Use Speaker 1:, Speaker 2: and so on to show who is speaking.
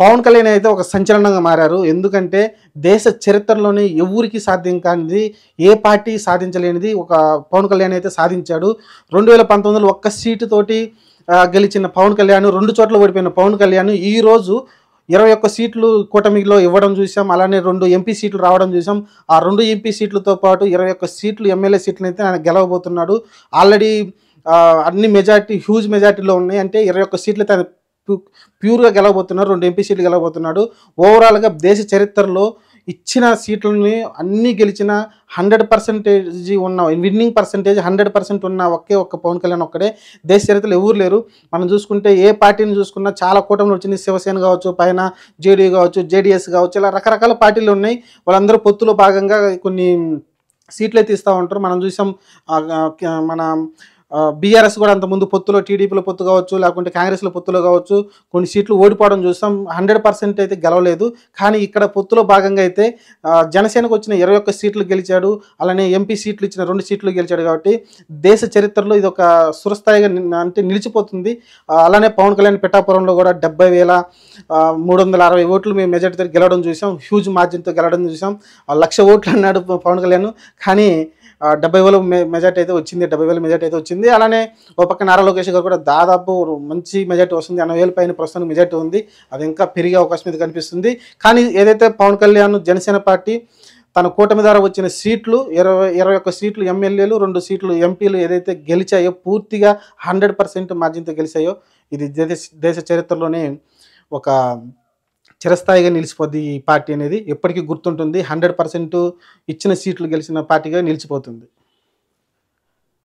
Speaker 1: పవన్ కళ్యాణ్ అయితే ఒక సంచలనంగా మారారు. ఎందుకంటే దేశ చరిత్రలోనే ఎవరికీ సాధ్యం కానిది, ఏ పార్టీ సాధించలేనిది ఒక పవన్ కళ్యాణ్ అయితే సాధించాడు. 2019లో ఒక్క సీటు తోటి గెలిచిన పవన్ కళ్యాణ్, 2 చోట్ల ఓడిపోయిన పవన్ కళ్యాణ్ ఈరోజు 21 సీట్లు కూటమిలో ఇవ్వడం చూసాం. అలానే 2 ఎంపీ సీట్లు రావడం చూసాం. ఆ 2 ఎంపీ సీట్లతో పాటు 21 సీట్లు ఎమ్మెల్యే సీట్లనైతే ఆయన గెలవబోతున్నాడు. ఆల్రెడీ అన్ని మెజార్టీ హ్యూజ్ మెజార్టీలో ఉన్నాయి. అంటే 21 సీట్లు అయితే ప్యూర్గా గెలవబోతున్నారు. 2 ఎంపీ సీట్లు గెలవబోతున్నాడు. ఓవరాల్గా దేశ చరిత్రలో ఇచ్చిన సీట్లని అన్నీ గెలిచిన 100% ఉన్న విన్నింగ్ పర్సంటేజ్ 100% ఉన్న ఒకే ఒక్క పవన్ కళ్యాణ్ ఒక్కడే. దేశ చరిత్రలో ఎవరు లేరు. మనం చూసుకుంటే ఏ పార్టీని చూసుకున్నా చాలా కూటమిలు వచ్చింది. శివసేన కావచ్చు, పైన జేడీ కావచ్చు, జేడీఎస్ కావచ్చు, ఇలా రకరకాల పార్టీలు ఉన్నాయి. వాళ్ళందరూ పొత్తులో భాగంగా కొన్ని సీట్లు అయితే ఇస్తూ ఉంటారు. మనం చూసాం మన బీఆర్ఎస్ కూడా అంతకుముందు పొత్తులో, టీడీపీలో పొత్తు కావచ్చు, లేకుంటే కాంగ్రెస్లో పొత్తులో కావచ్చు కొన్ని సీట్లు ఓడిపోవడం చూసాం. 100% అయితే గెలవలేదు. కానీ ఇక్కడ పొత్తులో భాగంగా అయితే జనసేనకు వచ్చిన 21 సీట్లు గెలిచాడు. అలానే ఎంపీ సీట్లు ఇచ్చిన 2 సీట్లు గెలిచాడు. కాబట్టి దేశ చరిత్రలో ఇది ఒక సురస్థాయిగా అంటే నిలిచిపోతుంది. అలానే పవన్ కళ్యాణ్ పిఠాపురంలో కూడా 70,360 ఓట్లు మేము మెజార్టీతో గెలవడం చూసాం. హ్యూజ్ మార్జిన్తో గెలవడం చూసాం. 1,00,000 ఓట్లు అన్నాడు పవన్ కళ్యాణ్, కానీ 70,000 మెజార్టీ అయితే వచ్చింది. 70,000 మెజార్టీ అయితే వచ్చింది. అలానే ఒక పక్క నారా లోకేష్ గారు కూడా దాదాపు మంచి మెజార్టీ వస్తుంది. 80,000 పైన ప్రస్తుతానికి మెజార్టీ ఉంది. అది ఇంకా పెరిగే అవకాశం అయితే కనిపిస్తుంది. కానీ ఏదైతే పవన్ కళ్యాణ్ జనసేన పార్టీ తన కూటమి ద్వారా వచ్చిన సీట్లు 21 సీట్లు ఎమ్మెల్యేలు, 2 సీట్లు ఎంపీలు ఏదైతే గెలిచాయో పూర్తిగా 100% మార్జిన్తో గెలిచాయో ఇది దేశ చరిత్రలోనే ఒక చిరస్థాయిగా నిలిచిపోద్ది. ఈ పార్టీ అనేది ఎప్పటికీ గుర్తుంటుంది. 100% ఇచ్చిన సీట్లు గెలిచిన పార్టీగా నిలిచిపోతుంది.